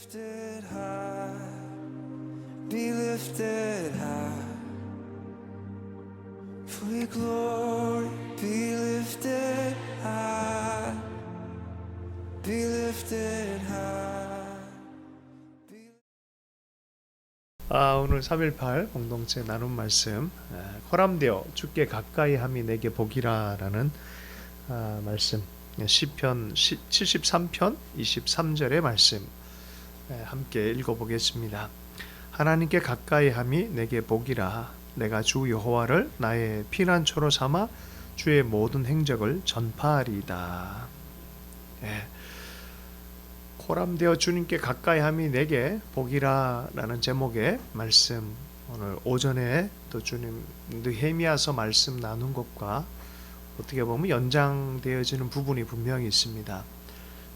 lifted high, be lifted high, for your glory, be lifted high, be lifted high. 오늘 3.18 공동체 나눔 말씀, 코람되어 주께 가까이함이 내게 복이라라는 말씀, 시편 73편 23절의 말씀 함께 읽어보겠습니다. 하나님께 가까이함이 내게 복이라. 내가 주 여호와를 나의 피난처로 삼아 주의 모든 행적을 전파하리이다. 코람되어 주님께 가까이함이 내게 복이라라는 제목의 말씀, 오늘 오전에 또 주님 느헤미야서 말씀 나눈 것과 어떻게 보면 연장되어지는 부분이 분명히 있습니다.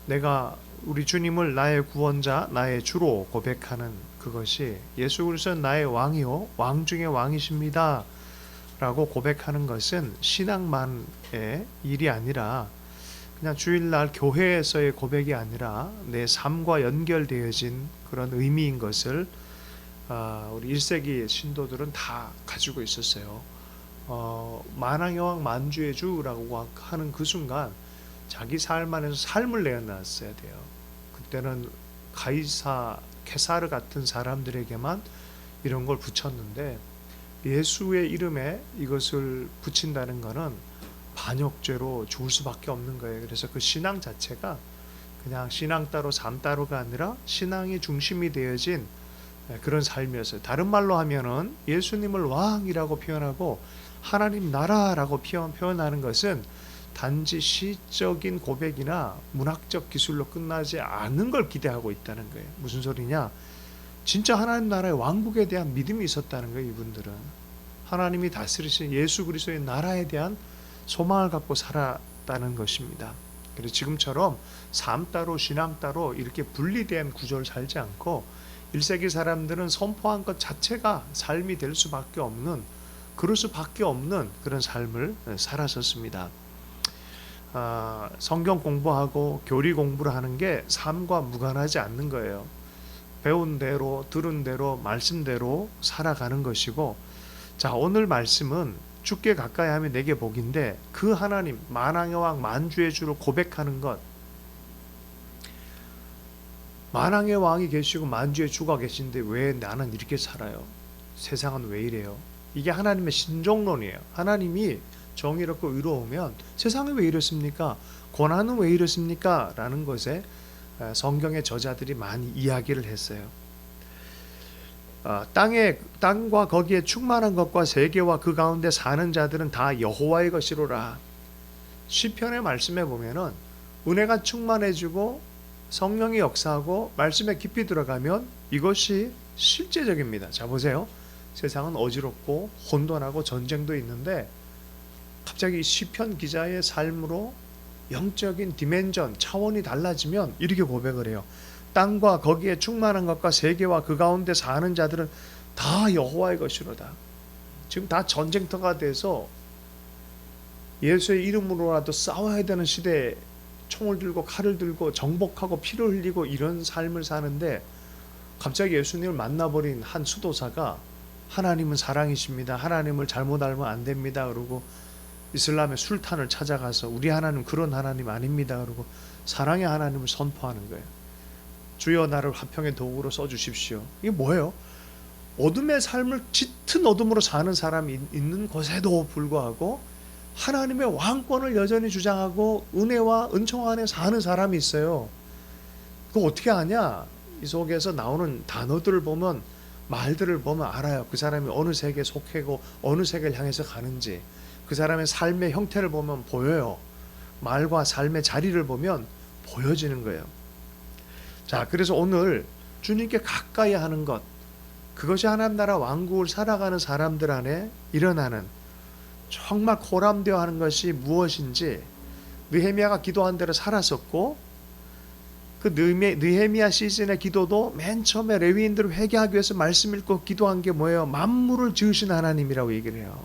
내가 우리 주님을 나의 구원자, 나의 주로 고백하는 그것이 예수 그리스도는 나의 왕이요 왕 중의 왕이십니다 라고 고백하는 것은 신앙만의 일이 아니라 그냥 주일날 교회에서의 고백이 아니라 내 삶과 연결되어진 그런 의미인 것을 우리 1세기 신도들은 다 가지고 있었어요. 만왕의 왕 만주의 주라고 하는 그 순간 자기 삶 안에서 삶을 내어놨어야 돼요. 그때는 케사르 같은 사람들에게만 이런 걸 붙였는데 예수의 이름에 이것을 붙인다는 것은 반역죄로 죽을 수밖에 없는 거예요. 그래서 그 신앙 자체가 그냥 신앙 따로 삶 따로가 아니라 신앙이 중심이 되어진 그런 삶이었어요. 다른 말로 하면은 예수님을 왕이라고 표현하고 하나님 나라라고 표현하는 것은 단지 시적인 고백이나 문학적 기술로 끝나지 않는 걸 기대하고 있다는 거예요. 무슨 소리냐? 진짜 하나님 나라의 왕국에 대한 믿음이 있었다는 거예요. 이분들은 하나님이 다스리신 예수 그리스도의 나라에 대한 소망을 갖고 살았다는 것입니다. 그래서 지금처럼 삶 따로 신앙 따로 이렇게 분리된 구조를 살지 않고 1세기 사람들은 선포한 것 자체가 삶이 될 수밖에 없는, 그럴 수밖에 없는 그런 삶을 살았었습니다. 성경 공부하고 교리 공부를 하는 게 삶과 무관하지 않는 거예요. 배운 대로 들은 대로 말씀대로 살아가는 것이고, 자, 오늘 말씀은 주께 가까이 하면 내게 복인데 그 하나님 만왕의 왕 만주의 주를 고백하는 것, 만왕의 왕이 계시고 만주의 주가 계신데 왜 나는 이렇게 살아요? 세상은 왜 이래요? 이게 하나님의 신종론이에요. 하나님이 정의롭고 의로우면 세상이 왜 이렇습니까? 고난은 왜 이렇습니까? 라는 것에 성경의 저자들이 많이 이야기를 했어요. 땅과 거기에 충만한 것과 세계와 그 가운데 사는 자들은 다 여호와의 것이로라. 시편의 말씀에 보면은 은혜가 충만해지고 성령이 역사하고 말씀에 깊이 들어가면 이것이 실제적입니다. 자, 보세요. 세상은 어지럽고 혼돈하고 전쟁도 있는데 갑자기 시편 기자의 삶으로 영적인 디멘전, 차원이 달라지면 이렇게 고백을 해요. 땅과 거기에 충만한 것과 세계와 그 가운데 사는 자들은 다 여호와의 것이로다. 지금 다 전쟁터가 돼서 예수의 이름으로라도 싸워야 되는 시대에 총을 들고 칼을 들고 정복하고 피를 흘리고 이런 삶을 사는데 갑자기 예수님을 만나버린 한 수도사가 하나님은 사랑이십니다. 하나님을 잘못 알면 안 됩니다. 그러고 이슬람의 술탄을 찾아가서 우리 하나님 그런 하나님 아닙니다. 그러고 사랑의 하나님을 선포하는 거예요. 주여 나를 화평의 도구로 써주십시오. 이게 뭐예요? 어둠의 삶을 짙은 어둠으로 사는 사람이 있는 곳에도 불구하고 하나님의 왕권을 여전히 주장하고 은혜와 은총 안에 사는 사람이 있어요. 그거 어떻게 아냐? 이 속에서 나오는 단어들을 보면, 말들을 보면 알아요. 그 사람이 어느 세계에 속하고 어느 세계를 향해서 가는지. 그 사람의 삶의 형태를 보면 보여요. 말과 삶의 자리를 보면 보여지는 거예요. 자, 그래서 오늘 주님께 가까이 하는 것, 그것이 하나님 나라 왕국을 살아가는 사람들 안에 일어나는 정말 코람되어 하는 것이 무엇인지, 느헤미야가 기도한 대로 살았었고, 그 느헤미야 시즌의 기도도 맨 처음에 레위인들을 회개하기 위해서 말씀 읽고 기도한 게 뭐예요? 만물을 지으신 하나님이라고 얘기를 해요.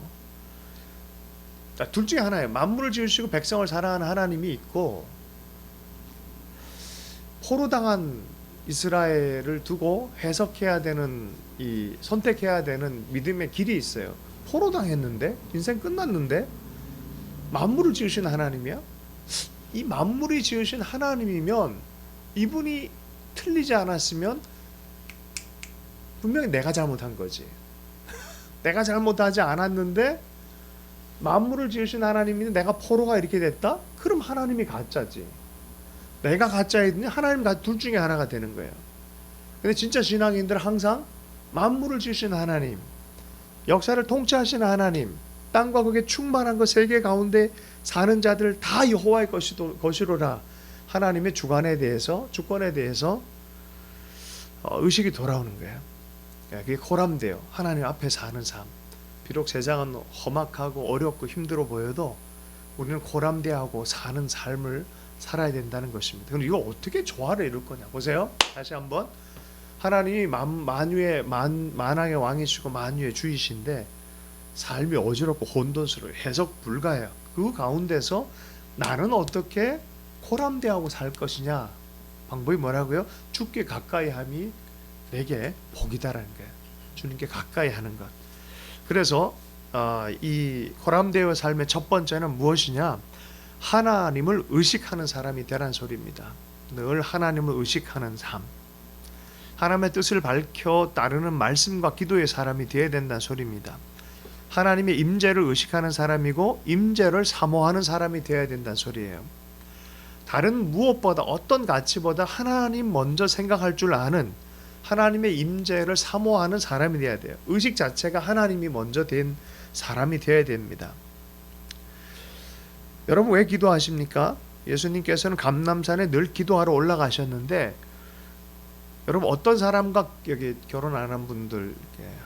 둘 중에 하나예요. 만물을 지으시고 백성을 사랑하는 하나님이 있고, 포로당한 이스라엘을 두고 해석해야 되는, 이 선택해야 되는 믿음의 길이 있어요. 포로당했는데, 인생 끝났는데, 만물을 지으신 하나님이야? 이 만물이 지으신 하나님이면 이분이 틀리지 않았으면 분명히 내가 잘못한 거지. 내가 잘못하지 않았는데 만물을 지으신 하나님인데 내가 포로가 이렇게 됐다? 그럼 하나님이 가짜지. 내가 가짜이든지 하나님 둘 중에 하나가 되는 거예요. 근데 진짜 신앙인들은 항상 만물을 지으신 하나님, 역사를 통치하시는 하나님, 땅과 그게 충만한 그 세계 가운데 사는 자들 다 여호와의 것이로라. 하나님의 주권에 대해서 의식이 돌아오는 거예요. 그게 코람데요. 하나님 앞에 사는 삶. 비록 세상은 험악하고 어렵고 힘들어 보여도 우리는 코람데하고 사는 삶을 살아야 된다는 것입니다. 그럼 이거 어떻게 조화를 이룰 거냐? 보세요. 다시 한번. 하나님이 만왕의 왕이시고 만유의 주이신데 삶이 어지럽고 혼돈스러워 해석 불가해요. 그 가운데서 나는 어떻게 코람데하고 살 것이냐? 방법이 뭐라고요? 주께 가까이 함이 내게 복이다라는 거예요. 주님께 가까이 하는 것. 그래서 이 코람데의 삶의 첫 번째는 무엇이냐? 하나님을 의식하는 사람이 되란 소리입니다. 늘 하나님을 의식하는 삶. 하나님의 뜻을 밝혀 따르는 말씀과 기도의 사람이 되어야 된다는 소리입니다. 하나님의 임재를 의식하는 사람이고 임재를 사모하는 사람이 되어야 된다는 소리예요. 다른 무엇보다 어떤 가치보다 하나님 먼저 생각할 줄 아는 하나님의 임재를 사모하는 사람이 되어야 돼요. 의식 자체가 하나님이 먼저 된 사람이 되어야 됩니다. 여러분 왜 기도하십니까? 예수님께서는 감람산에 늘 기도하러 올라가셨는데 여러분 어떤 사람과 여기 결혼 안 한 분들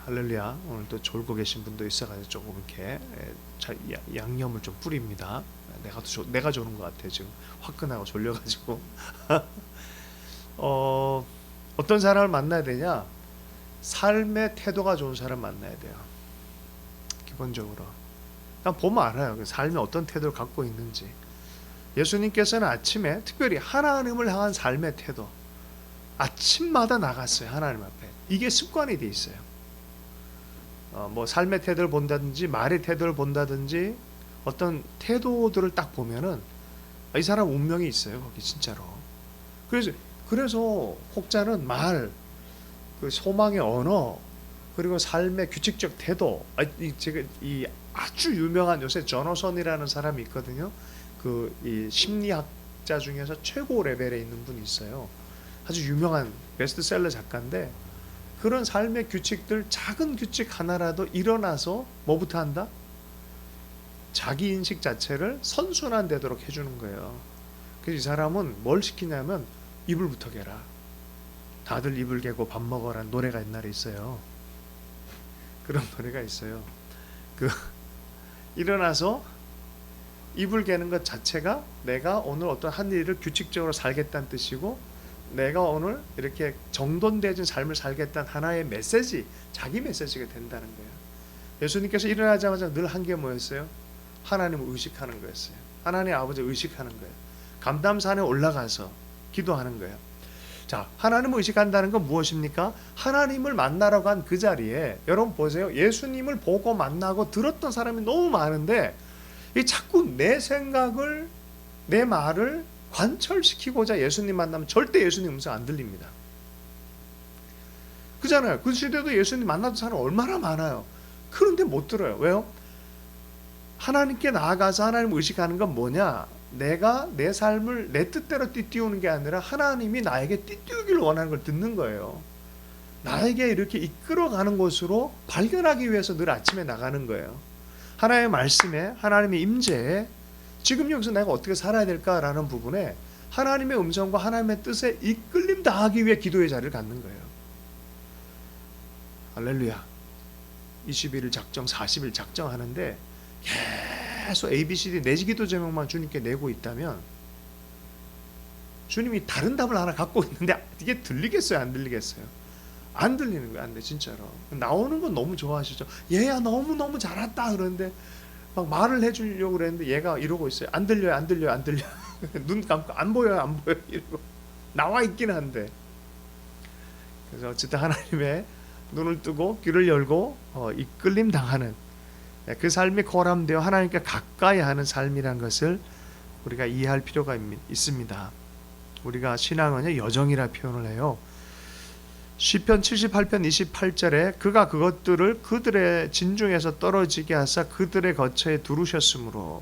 할렐루야 오늘 또 졸고 계신 분도 있어가지고 조금 이렇게 양념을 좀 뿌립니다. 내가 조는 것 같아요. 지금 화끈하고 졸려가지고 어떤 사람을 만나야 되냐? 삶의 태도가 좋은 사람 만나야 돼요. 기본적으로 그냥 보면 알아요. 삶에 어떤 태도를 갖고 있는지. 예수님께서는 아침에 특별히 하나님을 향한 삶의 태도 아침마다 나갔어요. 하나님 앞에. 이게 습관이 돼 있어요. 뭐 삶의 태도를 본다든지 말의 태도를 본다든지 어떤 태도들을 딱 보면은 이 사람 운명이 있어요. 거기 진짜로. 그래서 혹자는 말, 그 소망의 언어, 그리고 삶의 규칙적 태도. 제가 이 아주 유명한 요새 저너선이라는 사람이 있거든요. 이 심리학자 중에서 최고 레벨에 있는 분이 있어요. 아주 유명한 베스트셀러 작가인데 그런 삶의 규칙들 작은 규칙 하나라도 일어나서 뭐부터 한다? 자기 인식 자체를 선순환 되도록 해주는 거예요. 그래서 이 사람은 뭘 시키냐면 이불부터 개라. 다들 이불 개고 밥 먹어라는 노래가 옛날에 있어요. 그런 노래가 있어요. 일어나서 이불 개는 것 자체가 내가 오늘 어떤 한 일을 규칙적으로 살겠다는 뜻이고 내가 오늘 이렇게 정돈되어진 삶을 살겠다는 하나의 메시지, 자기 메시지가 된다는 거예요. 예수님께서 일어나자마자 늘 한 게 뭐였어요? 하나님을 의식하는 거였어요. 하나님 아버지를 의식하는 거예요. 감람산에 올라가서 기도하는 거예요. 자, 하나님을 의식한다는 건 무엇입니까? 하나님을 만나러 간 그 자리에 여러분 보세요. 예수님을 보고 만나고 들었던 사람이 너무 많은데 자꾸 내 생각을 내 말을 관철시키고자 예수님 만나면 절대 예수님 음성 안 들립니다. 그잖아요. 그 시대도 예수님 만나던 사람 얼마나 많아요. 그런데 못 들어요. 왜요? 하나님께 나아가서 하나님을 의식하는 건 뭐냐? 내가 내 삶을 내 뜻대로 띠띠우는 게 아니라 하나님이 나에게 띠띠우기를 원하는 걸 듣는 거예요. 나에게 이렇게 이끌어가는 곳으로 발견하기 위해서 늘 아침에 나가는 거예요. 하나님의 말씀에 하나님의 임재에 지금 여기서 내가 어떻게 살아야 될까라는 부분에 하나님의 음성과 하나님의 뜻에 이끌림 당하기 위해 기도의 자리를 갖는 거예요. 할렐루야. 21일 작정, 40일 작정하는데 계속 ABCD 네 기도 제목만 주님께 내고 있다면 주님이 다른 답을 하나 갖고 있는데 이게 들리겠어요? 안 들리겠어요? 안 들리는 거야. 안 돼, 진짜로. 나오는 건 너무 좋아하시죠. 얘야 너무너무 잘했다 그러는데 막 말을 해주려고 그랬는데 얘가 이러고 있어요. 안 들려요, 안 들려요, 안 들려요. 눈 감고 안 보여요, 안 보여요. 이러고 나와 있긴 한데 그래서 어쨌든 하나님의 눈을 뜨고 귀를 열고 이끌림 당하는 그 삶이 코람되어 하나님께 가까이 하는 삶이란 것을 우리가 이해할 필요가 있습니다. 우리가 신앙은 여정이라 표현을 해요. 시편 78편 28절에 그가 그것들을 그들의 진중에서 떨어지게 하사 그들의 거처에 두르셨으므로,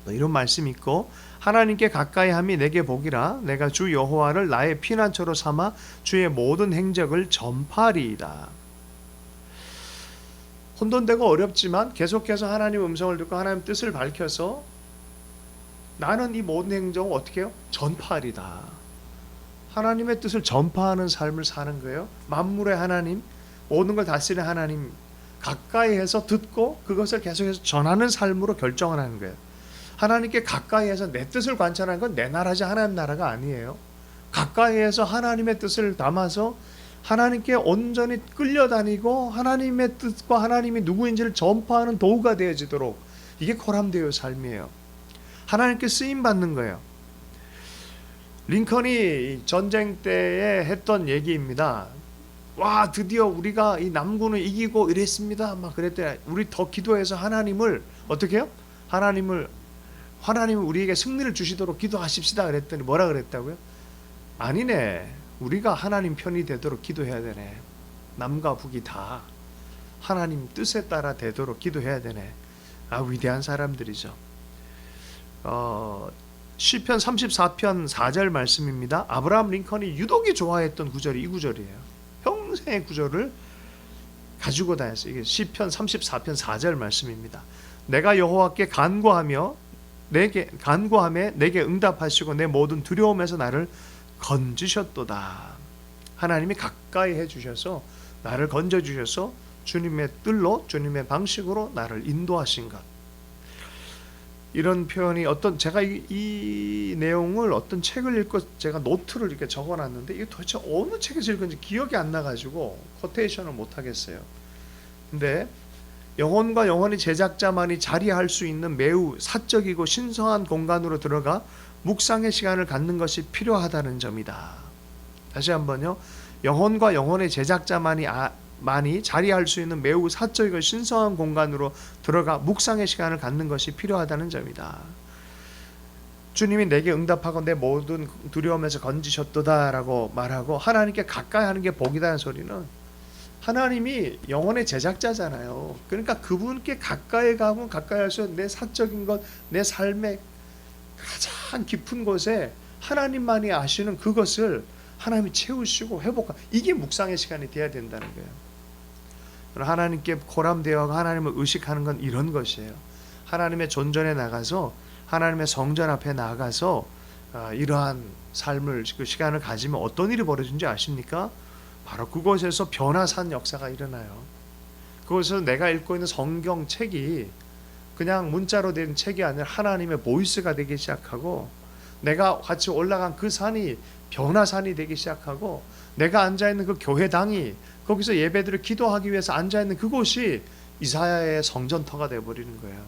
이런 말씀이 있고, 하나님께 가까이 함이 내게 복이라 내가 주 여호와를 나의 피난처로 삼아 주의 모든 행적을 전파하리이다. 혼돈되고 어렵지만 계속해서 하나님 음성을 듣고 하나님 뜻을 밝혀서 나는 이 모든 행적을 어떻게 해요? 전파하리다. 하나님의 뜻을 전파하는 삶을 사는 거예요. 만물의 하나님, 모든 걸 다스리는 하나님 가까이에서 듣고 그것을 계속해서 전하는 삶으로 결정을 하는 거예요. 하나님께 가까이에서 내 뜻을 관찰하는 건 내 나라지 하나님 나라가 아니에요. 가까이에서 하나님의 뜻을 담아서 하나님께 온전히 끌려다니고 하나님의 뜻과 하나님이 누구인지를 전파하는 도구가 되어지도록, 이게 코람데오의 삶이에요. 하나님께 쓰임받는 거예요. 링컨이 전쟁 때에 했던 얘기입니다. 와, 드디어 우리가 이 남군을 이기고 이랬습니다. 막 그랬더니 우리 더 기도해서 하나님을 어떻게 해요? 하나님을 우리에게 승리를 주시도록 기도하십시다 그랬더니 뭐라 그랬다고요? 아니네, 우리가 하나님 편이 되도록 기도해야 되네. 남과 북이 다 하나님 뜻에 따라 되도록 기도해야 되네. 위대한 사람들이죠. 시편 34편 4절 말씀입니다. 아브라함 링컨이 유독이 좋아했던 구절이 이 구절이에요. 평생의 구절을 가지고 다녔어요. 이게 시편 34편 4절 말씀입니다. 내가 여호와께 간구하며 내게 응답하시고 내 모든 두려움에서 나를 건지셨도다. 하나님이 가까이 해주셔서 나를 건져주셔서 주님의 뜰로, 주님의 방식으로 나를 인도하신 것. 이런 표현이 제가 이 내용을 어떤 책을 읽고 제가 노트를 이렇게 적어놨는데 이게 도대체 어느 책에서 읽은지 기억이 안 나가지고 코테이션을 못 하겠어요. 근데 영혼과 영혼의 제작자만이 자리할 수 있는 매우 사적이고 신성한 공간으로 들어가 묵상의 시간을 갖는 것이 필요하다는 점이다. 다시 한번요. 영혼과 영혼의 제작자만이 자리할 수 있는 매우 사적이고 신성한 공간으로 들어가 묵상의 시간을 갖는 것이 필요하다는 점이다. 주님이 내게 응답하고 내 모든 두려움에서 건지셨도다라고 말하고 하나님께 가까이 하는 게 복이다는 소리는, 하나님이 영혼의 제작자잖아요. 그러니까 그분께 가까이 가고 가까이 할수록 내 사적인 것, 내 삶의 가장 깊은 곳에 하나님만이 아시는 그것을 하나님이 채우시고 회복하고, 이게 묵상의 시간이 돼야 된다는 거예요. 하나님께 코람되어 하나님을 의식하는 건 이런 것이에요. 하나님의 존전에 나가서 하나님의 성전 앞에 나가서 이러한 삶을, 그 시간을 가지면 어떤 일이 벌어진지 아십니까? 바로 그곳에서 변화산 역사가 일어나요. 그곳에서 내가 읽고 있는 성경책이 그냥 문자로 된 책이 아니라 하나님의 보이스가 되기 시작하고, 내가 같이 올라간 그 산이 변화산이 되기 시작하고, 내가 앉아있는 그 교회당이, 거기서 예배들을 기도하기 위해서 앉아있는 그곳이 이사야의 성전터가 되어버리는 거예요.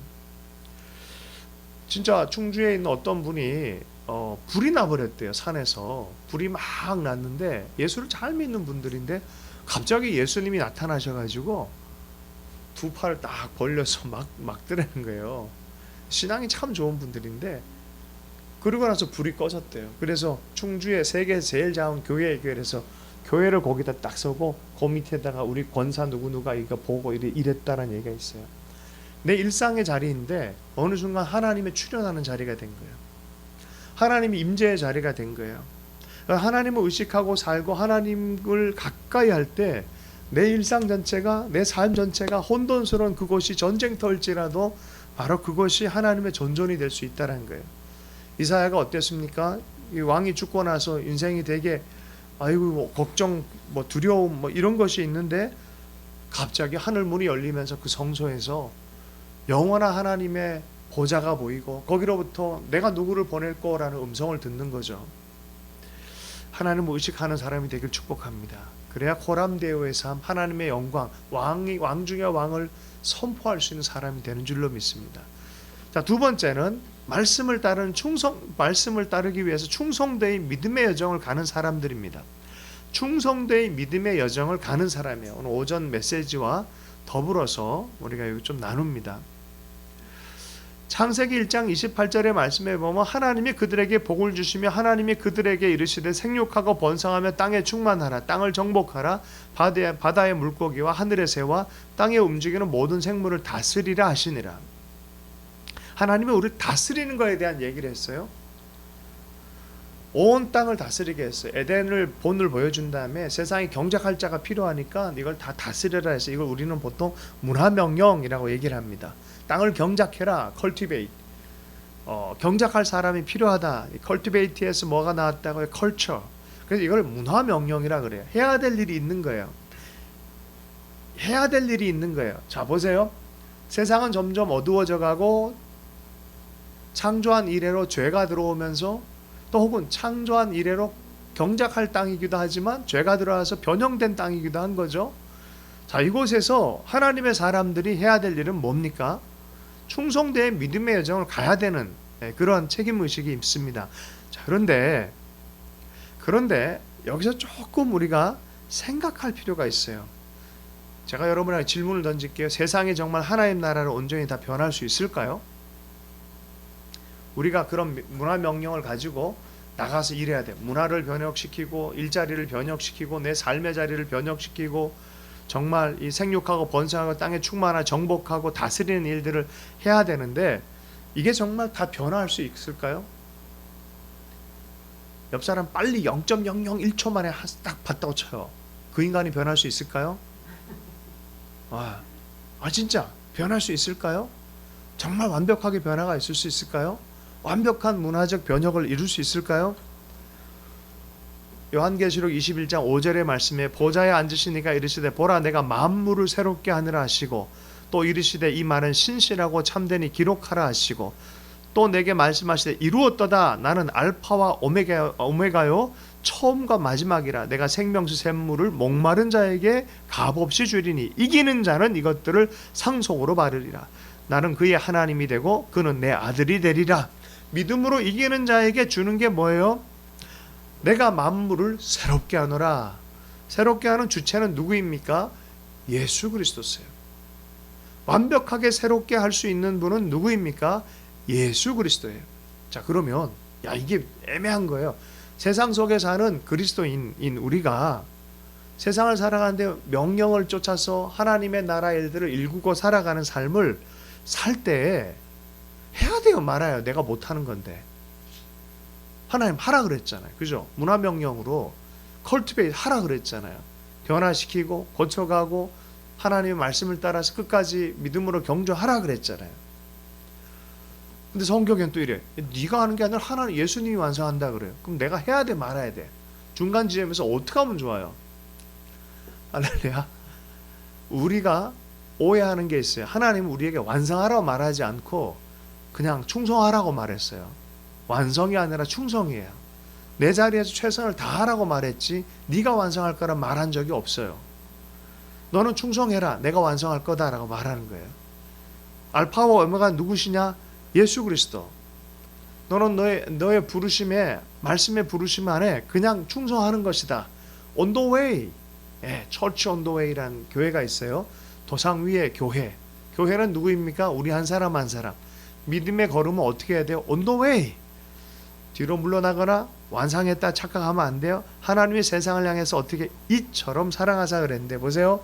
진짜 충주에 있는 어떤 분이 불이 나버렸대요. 산에서 불이 막 났는데, 예수를 잘 믿는 분들인데 갑자기 예수님이 나타나셔가지고 두 팔을 딱 벌려서 막 뜨라는 거예요. 신앙이 참 좋은 분들인데, 그러고 나서 불이 꺼졌대요. 그래서 충주의 세계 제일 작은 교회에서 교회를 거기다 딱 서고 그 밑에다가 우리 권사 누구누가 이거 보고 이랬다라는 얘기가 있어요. 내 일상의 자리인데 어느 순간 하나님의 출현하는 자리가 된 거예요. 하나님이 임재의 자리가 된 거예요. 하나님을 의식하고 살고 하나님을 가까이 할 때 내 일상 전체가, 내 삶 전체가 혼돈스러운 그곳이 전쟁터일지라도 바로 그것이 하나님의 전존이 될 수 있다는 거예요. 이사야가 어땠습니까? 이 왕이 죽고 나서 인생이 되게 걱정, 두려움 이런 것이 있는데, 갑자기 하늘 문이 열리면서 그 성소에서 영원한 하나님의 보좌가 보이고 거기로부터 내가 누구를 보낼 거라는 음성을 듣는 거죠. 하나님을 의식하는 사람이 되길 축복합니다. 그래야 코람데오의 삶, 하나님의 영광, 왕 중의 왕을 선포할 수 있는 사람이 되는 줄로 믿습니다. 자, 두 번째는 말씀을 따르기 위해서 충성되이 믿음의 여정을 가는 사람들입니다. 충성되의 믿음의 여정을 가는 사람이에요. 오늘 오전 메시지와 더불어서 우리가 여기 좀 나눕니다. 창세기 1장 28절의 말씀에 보면 하나님이 그들에게 복을 주시며 하나님이 그들에게 이르시되 생육하고 번성하며 땅에 충만하라. 땅을 정복하라. 바다의 물고기와 하늘의 새와 땅에 움직이는 모든 생물을 다스리라 하시니라. 하나님이 우리를 다스리는 것에 대한 얘기를 했어요. 온 땅을 다스리게 했어요. 에덴을 본을 보여준 다음에 세상에 경작할 자가 필요하니까 이걸 다 다스려라 해서 이걸 우리는 보통 문화명령이라고 얘기를 합니다. 땅을 경작해라. cultivate. 경작할 사람이 필요하다. cultivate에서 뭐가 나왔다고요? culture. 그래서 이걸 문화명령이라 그래요. 해야 될 일이 있는 거예요. 해야 될 일이 있는 거예요. 자, 보세요. 세상은 점점 어두워져 가고 창조한 이래로 죄가 들어오면서 또 혹은 창조한 이래로 경작할 땅이기도 하지만 죄가 들어와서 변형된 땅이기도 한 거죠. 자, 이곳에서 하나님의 사람들이 해야 될 일은 뭡니까? 충성되의 믿음의 여정을 가야 되는 그런 책임의식이 있습니다. 자, 그런데 여기서 조금 우리가 생각할 필요가 있어요. 제가 여러분에게 질문을 던질게요. 세상이 정말 하나님 나라를 온전히 다 변할 수 있을까요? 우리가 그런 문화 명령을 가지고 나가서 일해야 돼. 문화를 변혁시키고 일자리를 변혁시키고 내 삶의 자리를 변혁시키고 정말 이 생육하고 번성하고 땅에 충만하고 정복하고 다스리는 일들을 해야 되는데 이게 정말 다 변화할 수 있을까요? 옆 사람 빨리 0.001초 만에 딱 봤다고 쳐요. 그 인간이 변할 수 있을까요? 진짜 변할 수 있을까요? 정말 완벽하게 변화가 있을 수 있을까요? 완벽한 문화적 변혁을 이룰 수 있을까요? 요한계시록 21장 5절의 말씀에 보좌에 앉으시니까 이르시되 보라 내가 만물을 새롭게 하느라 하시고 또 이르시되 이 말은 신실하고 참되니 기록하라 하시고 또 내게 말씀하시되 이루었도다 나는 알파와 오메가요 처음과 마지막이라 내가 생명수 샘물을 목마른 자에게 값없이 주리니 이기는 자는 이것들을 상속으로 받으리라. 나는 그의 하나님이 되고 그는 내 아들이 되리라. 믿음으로 이기는 자에게 주는 게 뭐예요? 내가 만물을 새롭게 하노라. 새롭게 하는 주체는 누구입니까? 예수 그리스도세요. 완벽하게 새롭게 할 수 있는 분은 누구입니까? 예수 그리스도예요. 자, 그러면 이게 애매한 거예요. 세상 속에 사는 그리스도인인 우리가 세상을 살아가는데 명령을 쫓아서 하나님의 나라 일들을 일구고 살아가는 삶을 살 때 해야 돼요, 말아요? 내가 못하는 건데. 하나님 하라 그랬잖아요. 그죠? 문화명령으로 컬티베이트 하라 그랬잖아요. 변화시키고 고쳐가고 하나님의 말씀을 따라서 끝까지 믿음으로 경주하라 그랬잖아요. 근데 성경엔 또 이래. 네가 하는 게 아니라 하나님 예수님이 완성한다 그래요. 그럼 내가 해야 돼, 말아야 돼? 중간 지점에서 어떻게 하면 좋아요? 할렐루야. 우리가 오해하는 게 있어요. 하나님은 우리에게 완성하라고 말하지 않고 그냥 충성하라고 말했어요. 완성이 아니라 충성이에요. 내 자리에서 최선을 다하라고 말했지 네가 완성할 거라 말한 적이 없어요. 너는 충성해라. 내가 완성할 거다라고 말하는 거예요. 알파와 오메가 누구시냐? 예수 그리스도. 너는 너의 부르심에 말씀의 부르심 안에 그냥 충성하는 것이다. On the way. Church on the way라는 교회가 있어요. 도상 위의 교회. 교회는 누구입니까? 우리 한 사람 한 사람. 믿음의 걸음은 어떻게 해야 돼요? On the way. 뒤로 물러나거나 완성했다 착각하면 안 돼요. 하나님이 세상을 향해서 어떻게 이처럼 사랑하사 그랬는데 보세요.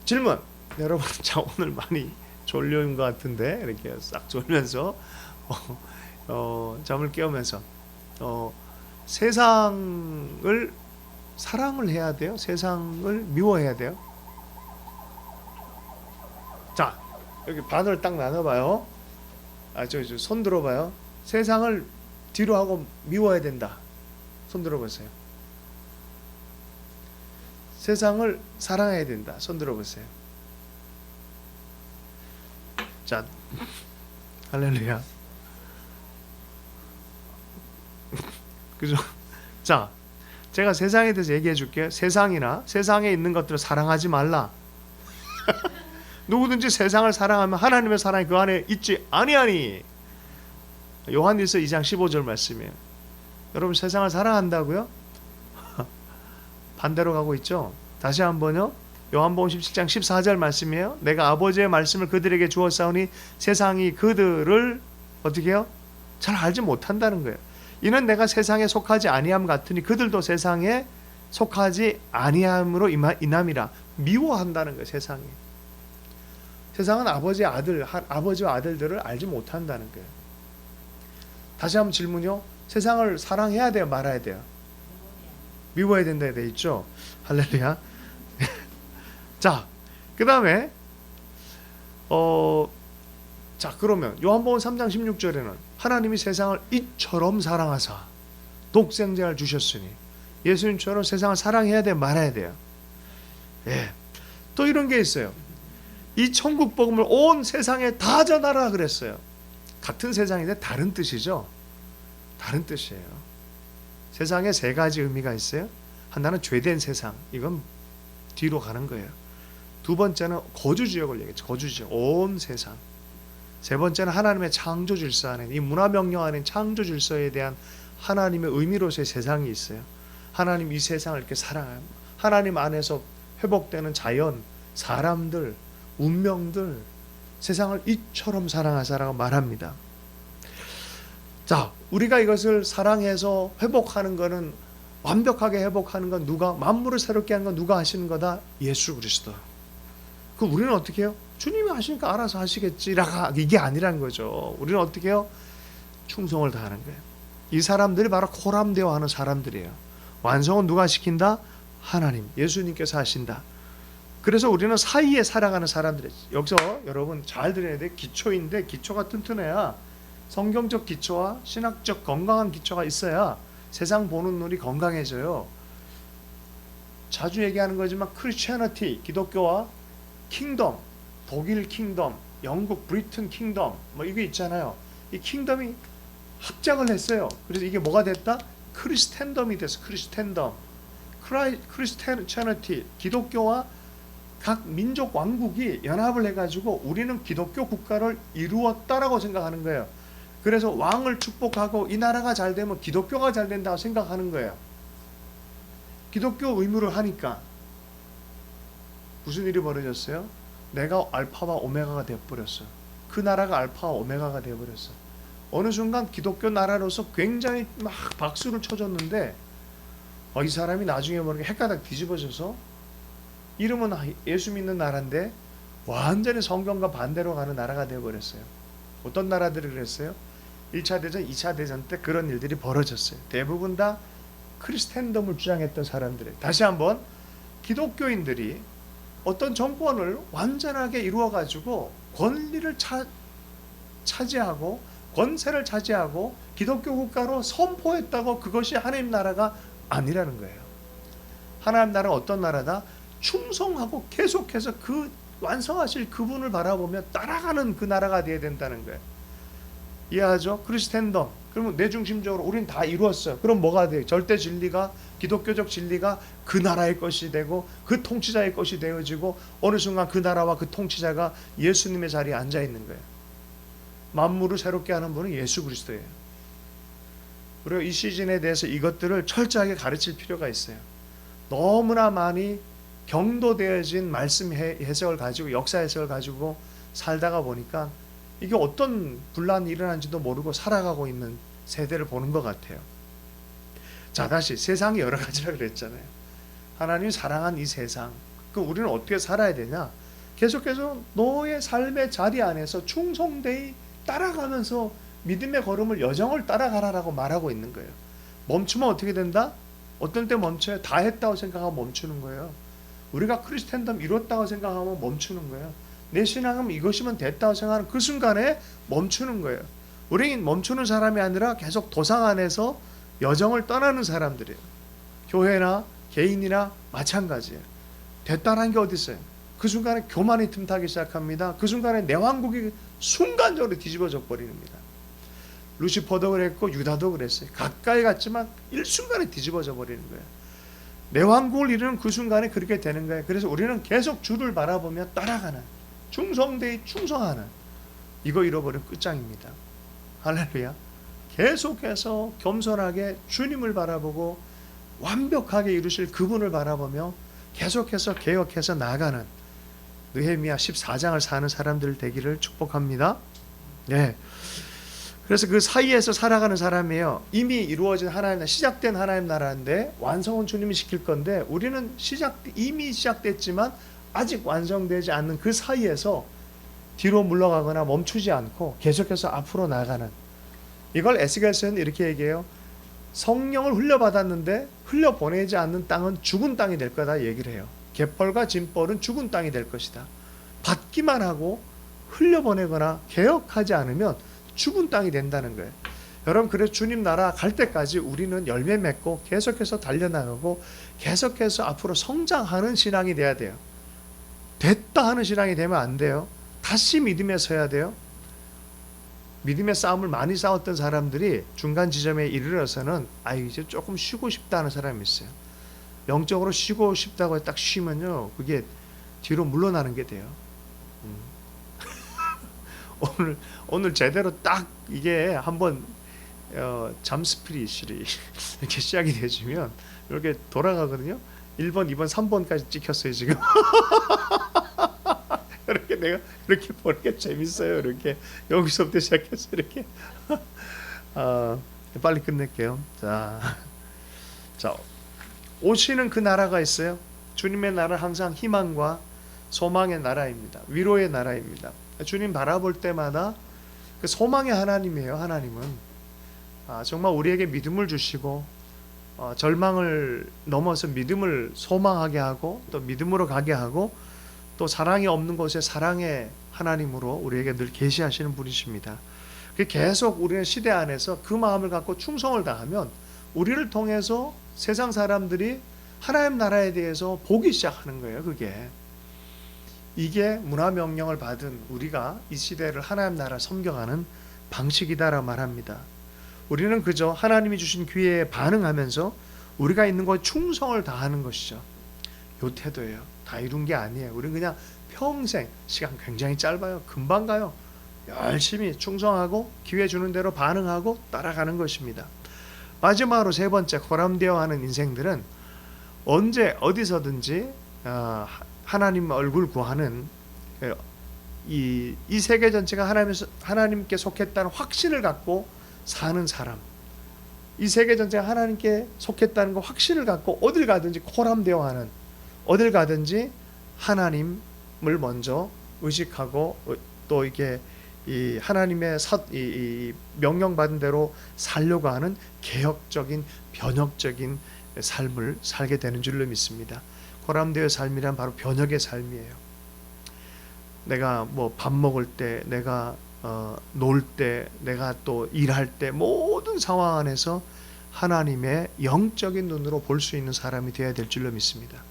질문. 여러분 자 오늘 많이 졸려온 것 같은데 이렇게 싹 졸면서 잠을 깨우면서 세상을 사랑을 해야 돼요? 세상을 미워해야 돼요? 자 여기 반을 딱 나눠봐요. 손 들어봐요. 세상을 뒤로 하고 미워야 된다. 손 들어보세요. 세상을 사랑해야 된다. 손 들어보세요. 자, 할렐루야. 그죠? 자, 제가 세상에 대해서 얘기해 줄게요. 세상이나 세상에 있는 것들을 사랑하지 말라. 누구든지 세상을 사랑하면 하나님의 사랑이 그 안에 있지 아니하니. 요한일서 2장 15절 말씀이에요. 여러분 세상을 사랑한다고요? 반대로 가고 있죠. 다시 한번요. 요한복음 17장 14절 말씀이에요. 내가 아버지의 말씀을 그들에게 주었사오니 세상이 그들을 어떻게 해요? 잘 알지 못한다는 거예요. 이는 내가 세상에 속하지 아니함 같으니 그들도 세상에 속하지 아니함으로 인함이라. 미워한다는 거예요. 세상이. 세상은 아버지와 아들들을 알지 못한다는 거예요. 다시 한번 질문요. 세상을 사랑해야 돼요? 말아야 돼요? 미워야 된다 돼 있죠. 할렐루야. 자, 그 다음에 자, 그러면 요한복음 3장 16절에는 하나님이 세상을 이처럼 사랑하사 독생자를 주셨으니 예수님처럼 세상을 사랑해야 돼요? 말아야 돼요? 예. 또 이런 게 있어요. 이 천국 복음을 온 세상에 다 전하라 그랬어요. 같은 세상인데 다른 뜻이죠. 다른 뜻이에요. 세상에 세 가지 의미가 있어요. 하나는 죄된 세상, 이건 뒤로 가는 거예요. 두 번째는 거주지역을 얘기했죠. 거주지역, 온 세상. 세 번째는 하나님의 창조 질서 안에, 이 문화 명령 안에 창조 질서에 대한 하나님의 의미로서의 세상이 있어요. 하나님 이 세상을 이렇게 사랑해요. 하나님 안에서 회복되는 자연, 사람들, 운명들, 세상을 이처럼 사랑하사라고 말합니다. 자, 우리가 이것을 사랑해서 회복하는 것은, 완벽하게 회복하는 건 누가, 만물을 새롭게 하는 건 누가 하시는 거다? 예수 그리스도. 그 우리는 어떻게 해요? 주님이 하시니까 알아서 하시겠지라가 이게 아니라는 거죠. 우리는 어떻게 해요? 충성을 다하는 거예요. 이 사람들이 바로 코람데오하는 사람들이에요. 완성은 누가 시킨다? 하나님, 예수님께서 하신다. 그래서 우리는 사이에 살아가는 사람들이에요. 여기서 여러분 잘 들어야 돼. 기초인데 기초가 튼튼해야, 성경적 기초와 신학적 건강한 기초가 있어야 세상 보는 눈이 건강해져요. 자주 얘기하는 거지만 크리스티애니티, 기독교와 킹덤, 독일 킹덤, 영국 브리튼 킹덤, 뭐 이게 있잖아요. 이 킹덤이 합작을 했어요. 그래서 이게 뭐가 됐다? 크리스텐덤이 됐어. 크리스텐덤. 크리스티애니티, 기독교와 각 민족 왕국이 연합을 해가지고 우리는 기독교 국가를 이루었다라고 생각하는 거예요. 그래서 왕을 축복하고 이 나라가 잘 되면 기독교가 잘 된다고 생각하는 거예요. 기독교 의무를 하니까 무슨 일이 벌어졌어요? 내가 알파와 오메가가 되어버렸어. 그 나라가 알파와 오메가가 되어버렸어. 어느 순간 기독교 나라로서 굉장히 막 박수를 쳐줬는데 이 사람이 나중에 모르게 헷가닥 뒤집어져서 이름은 예수 믿는 나라인데 완전히 성경과 반대로 가는 나라가 되어버렸어요. 어떤 나라들이 그랬어요? 1차 대전, 2차 대전 때 그런 일들이 벌어졌어요. 대부분 다 크리스텐덤을 주장했던 사람들이. 다시 한번 기독교인들이 어떤 정권을 완전하게 이루어가지고 권리를 차지하고 권세를 차지하고 기독교 국가로 선포했다고 그것이 하나님 나라가 아니라는 거예요. 하나님 나라는 어떤 나라다? 충성하고 계속해서 그 완성하실 그분을 바라보며 따라가는 그 나라가 되어야 된다는 거예요. 이해하죠? 크리스텐덤. 그러면 내 중심적으로 우린 다 이루었어요. 그럼 뭐가 돼요? 절대 진리가, 기독교적 진리가 그 나라의 것이 되고 그 통치자의 것이 되어지고 어느 순간 그 나라와 그 통치자가 예수님의 자리에 앉아 있는 거예요. 만물을 새롭게 하는 분은 예수 그리스도예요. 그리고 이 시즌에 대해서 이것들을 철저하게 가르칠 필요가 있어요. 너무나 많이 경도되어진 말씀 해석을 가지고, 역사 해석을 가지고 살다가 보니까 이게 어떤 분란이 일어난지도 모르고 살아가고 있는 세대를 보는 것 같아요. 자, 다시 세상이 여러 가지라 그랬잖아요. 하나님이 사랑한 이 세상, 그 우리는 어떻게 살아야 되냐? 계속해서 너의 삶의 자리 안에서 충성되이 따라가면서 믿음의 걸음을, 여정을 따라가라라고 말하고 있는 거예요. 멈추면 어떻게 된다? 어떤 때 멈춰요? 다 했다고 생각하면 멈추는 거예요. 우리가 크리스텐덤 이뤘다고 생각하면 멈추는 거예요. 내 신앙은 이것이면 됐다고 생각하는 그 순간에 멈추는 거예요. 우리는 멈추는 사람이 아니라 계속 도상 안에서 여정을 떠나는 사람들이에요. 교회나 개인이나 마찬가지예요. 됐다는 게 어디 있어요? 그 순간에 교만이 틈타기 시작합니다. 그 순간에 내 왕국이 순간적으로 뒤집어져 버립니다. 루시퍼도 그랬고 유다도 그랬어요. 가까이 갔지만 일순간에 뒤집어져 버리는 거예요. 내 왕국을 이루는 그 순간에 그렇게 되는 거예요. 그래서 우리는 계속 주를 바라보며 따라가는, 충성되이 충성하는, 이거 잃어버리면 끝장입니다. 할렐루야. 계속해서 겸손하게 주님을 바라보고 완벽하게 이루실 그분을 바라보며 계속해서 개혁해서 나아가는 느헤미야 14장을 사는 사람들 되기를 축복합니다. 네. 그래서 그 사이에서 살아가는 사람이에요. 이미 이루어진 하나님 나라, 시작된 하나님 나라인데 완성은 주님이 시킬 건데 우리는 이미 시작됐지만 아직 완성되지 않는 그 사이에서 뒤로 물러가거나 멈추지 않고 계속해서 앞으로 나가는, 이걸 에스겔서는 이렇게 얘기해요. 성령을 흘려받았는데 흘려보내지 않는 땅은 죽은 땅이 될 거다 얘기를 해요. 갯벌과 진벌은 죽은 땅이 될 것이다. 받기만 하고 흘려보내거나 개혁하지 않으면 죽은 땅이 된다는 거예요. 여러분, 그래서 주님 나라 갈 때까지 우리는 열매 맺고 계속해서 달려나가고 계속해서 앞으로 성장하는 신앙이 돼야 돼요. 됐다 하는 신앙이 되면 안 돼요. 다시 믿음에 서야 돼요. 믿음의 싸움을 많이 싸웠던 사람들이 중간 지점에 이르러서는 이제 조금 쉬고 싶다 하는 사람이 있어요. 영적으로 쉬고 싶다고 딱 쉬면요, 그게 뒤로 물러나는 게 돼요. 오늘 제대로 딱 이게 한번 잠스피릿이 이렇게 시작이 되시면 이렇게 돌아가거든요. 1번, 2번, 3번까지 찍혔어요 지금. 이렇게 내가 이렇게 보니까 재밌어요. 이렇게 여기서부터 시작해서 이렇게 빨리 끝낼게요. 자, 오시는 그 나라가 있어요. 주님의 나라는 항상 희망과 소망의 나라입니다. 위로의 나라입니다. 주님 바라볼 때마다 그 소망의 하나님이에요. 하나님은 정말 우리에게 믿음을 주시고 절망을 넘어서 믿음을 소망하게 하고 또 믿음으로 가게 하고 또 사랑이 없는 곳에 사랑의 하나님으로 우리에게 늘 계시하시는 분이십니다. 계속 우리는 시대 안에서 그 마음을 갖고 충성을 다하면 우리를 통해서 세상 사람들이 하나님 나라에 대해서 보기 시작하는 거예요. 이게 문화명령을 받은 우리가 이 시대를 하나님 나라 섬겨가는 방식이다라고 말합니다. 우리는 그저 하나님이 주신 기회에 반응하면서 우리가 있는 곳에 충성을 다하는 것이죠. 요 태도예요. 다 이룬 게 아니에요. 우리는 그냥 평생, 시간 굉장히 짧아요. 금방 가요. 열심히 충성하고 기회 주는 대로 반응하고 따라가는 것입니다. 마지막으로 세 번째, 고람되어 하는 인생들은 언제 어디서든지 하나님 얼굴 구하는 이 세계 전체가 하나님께 속했다는 확신을 갖고 사는 사람, 이 세계 전체가 하나님께 속했다는 거 확신을 갖고 어딜 가든지 고람되어 하는, 어딜 가든지 하나님을 먼저 의식하고 또 이게 이 하나님의 이 명령받은 대로 살려고 하는 개혁적인 변혁적인 삶을 살게 되는 줄로 믿습니다. 고람되어 삶이란 바로 변혁의 삶이에요. 내가 뭐 밥 먹을 때, 내가 놀 때, 내가 또 일할 때 모든 상황 안에서 하나님의 영적인 눈으로 볼 수 있는 사람이 되어야 될 줄로 믿습니다.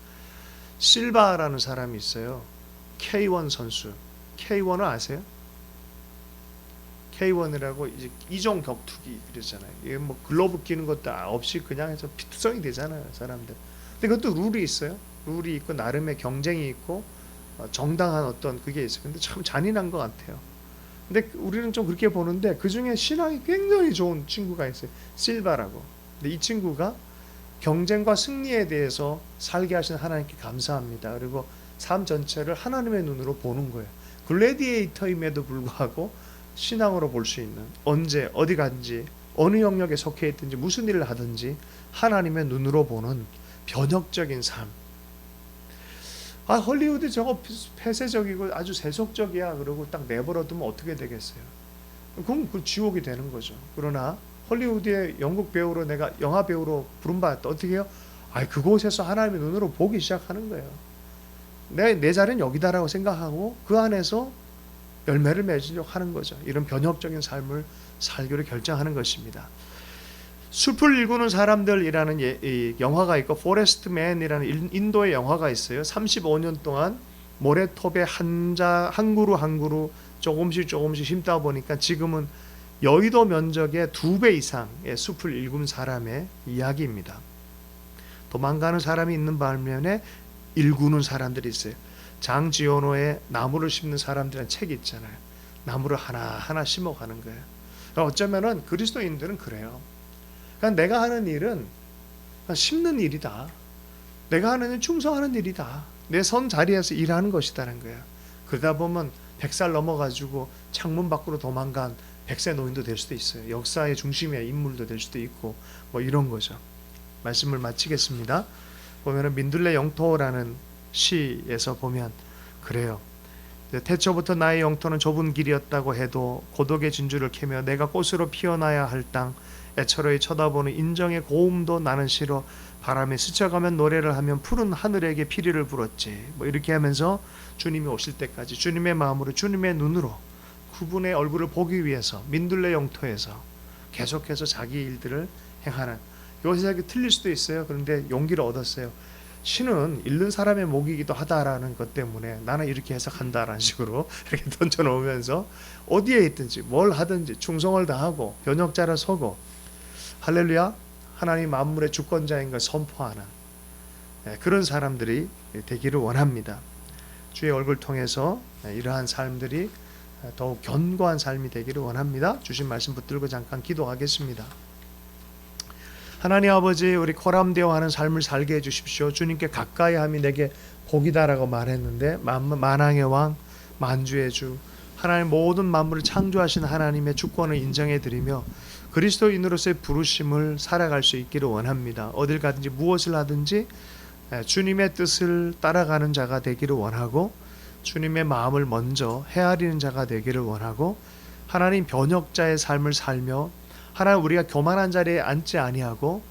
실바라는 사람이 있어요. K1 선수. K1을 아세요? K1이라고 이제 이종 격투기 그러잖아요. 이게 뭐 글러브 끼는 것도 없이 그냥 해서 피투성이 되잖아요, 사람들. 근데 그것도 룰이 있어요. 룰이 있고 나름의 경쟁이 있고 정당한 어떤 그게 있어요. 근데 참 잔인한 것 같아요. 근데 우리는 좀 그렇게 보는데 그 중에 신앙이 굉장히 좋은 친구가 있어요. 실바라고. 근데 이 친구가 경쟁과 승리에 대해서 살게 하신 하나님께 감사합니다. 그리고 삶 전체를 하나님의 눈으로 보는 거예요. 글래디에이터임에도 불구하고 신앙으로 볼 수 있는, 언제 어디 간지 어느 영역에 속해 있든지 무슨 일을 하든지 하나님의 눈으로 보는 변혁적인 삶. 헐리우드 저거 폐쇄적이고 아주 세속적이야 그러고 딱 내버려두면 어떻게 되겠어요? 그럼 그 지옥이 되는 거죠. 그러나 헐리우드의 영국 배우로 내가 영화 배우로 부름받았다. 어떻게 해요? 그곳에서 하나님의 눈으로 보기 시작하는 거예요. 내 자리는 여기다라고 생각하고 그 안에서 열매를 맺으려고 하는 거죠. 이런 변혁적인 삶을 살기로 결정하는 것입니다. 숲을 일구는 사람들이라는 이 영화가 있고 포레스트 맨이라는 인도의 영화가 있어요. 35년 동안 모래톱에 한 그루 한 그루 조금씩 심다 보니까 지금은 여의도 면적의 2배 이상의 숲을 일군 사람의 이야기입니다. 도망가는 사람이 있는 반면에 일구는 사람들이 있어요. 장지연호의 나무를 심는 사람들이라는 책이 있잖아요. 나무를 하나하나 심어가는 거예요. 어쩌면은 그리스도인들은 그래요. 그러니까 내가 하는 일은 심는 일이다. 내가 하는 일 충성하는 일이다. 내 선 자리에서 일하는 것이다는 거야. 그러다 보면 100살 넘어가지고 창문 밖으로 도망간 100세 노인도 될 수도 있어요. 역사의 중심의 인물도 될 수도 있고 뭐 이런 거죠. 말씀을 마치겠습니다. 보면은 민둘레 영토라는 시에서 보면 그래요. 태초부터 나의 영토는 좁은 길이었다고 해도 고독의 진주를 캐며 내가 꽃으로 피어나야 할 땅 애처로이 쳐다보는 인정의 고음도 나는 싫어 바람에 스쳐가면 노래를 하면 푸른 하늘에게 피리를 불었지. 뭐 이렇게 하면서 주님이 오실 때까지 주님의 마음으로 주님의 눈으로 그분의 얼굴을 보기 위해서 민둘레 영토에서 계속해서 자기 일들을 행하는, 이것이 틀릴 수도 있어요. 그런데 용기를 얻었어요. 신은 잃는 사람의 목이기도 하다라는 것 때문에 나는 이렇게 해석한다라는 식으로 이렇게 던져놓으면서 어디에 있든지 뭘 하든지 충성을 다하고 변역자라 서고 할렐루야, 하나님 만물의 주권자인 걸 선포하는 그런 사람들이 되기를 원합니다. 주의 얼굴 통해서 이러한 삶들이 더욱 견고한 삶이 되기를 원합니다. 주신 말씀 붙들고 잠깐 기도하겠습니다. 하나님 아버지, 우리 코람되어하는 삶을 살게 해주십시오. 주님께 가까이 함이 내게 복이다라고 말했는데 만왕의 왕, 만주의 주, 하나님 모든 만물을 창조하신 하나님의 주권을 인정해드리며 그리스도인으로서의 부르심을 살아갈 수 있기를 원합니다. 어딜 가든지 무엇을 하든지 주님의 뜻을 따라가는 자가 되기를 원하고 주님의 마음을 먼저 헤아리는 자가 되기를 원하고 하나님 변역자의 삶을 살며 하나님 우리가 교만한 자리에 앉지 아니하고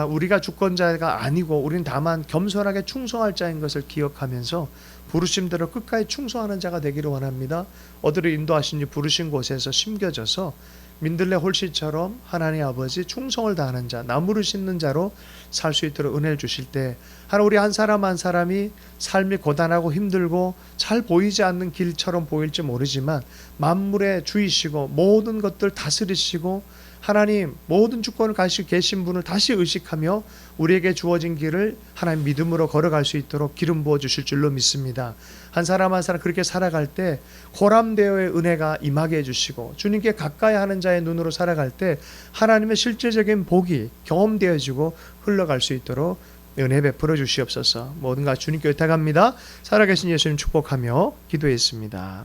우리가 주권자가 아니고 우리는 다만 겸손하게 충성할 자인 것을 기억하면서 부르심대로 끝까지 충성하는 자가 되기를 원합니다. 어디로 인도하신지 부르신 곳에서 심겨져서 민들레 홀씨처럼 하나님 아버지 충성을 다하는 자, 나무를 씻는 자로 살 수 있도록 은혜를 주실 때 하나님 우리 한 사람 한 사람이 삶이 고단하고 힘들고 잘 보이지 않는 길처럼 보일지 모르지만 만물의 주이시고 모든 것들 다스리시고 하나님 모든 주권을 가지고 계신 분을 다시 의식하며 우리에게 주어진 길을 하나님 믿음으로 걸어갈 수 있도록 기름 부어 주실 줄로 믿습니다. 한 사람 한 사람 그렇게 살아갈 때 고람되어의 은혜가 임하게 해주시고 주님께 가까이 하는 자의 눈으로 살아갈 때 하나님의 실제적인 복이 경험되어지고 흘러갈 수 있도록 은혜 베풀어 주시옵소서. 모든 것 주님께 의탁합니다. 살아계신 예수님 축복하며 기도했습니다.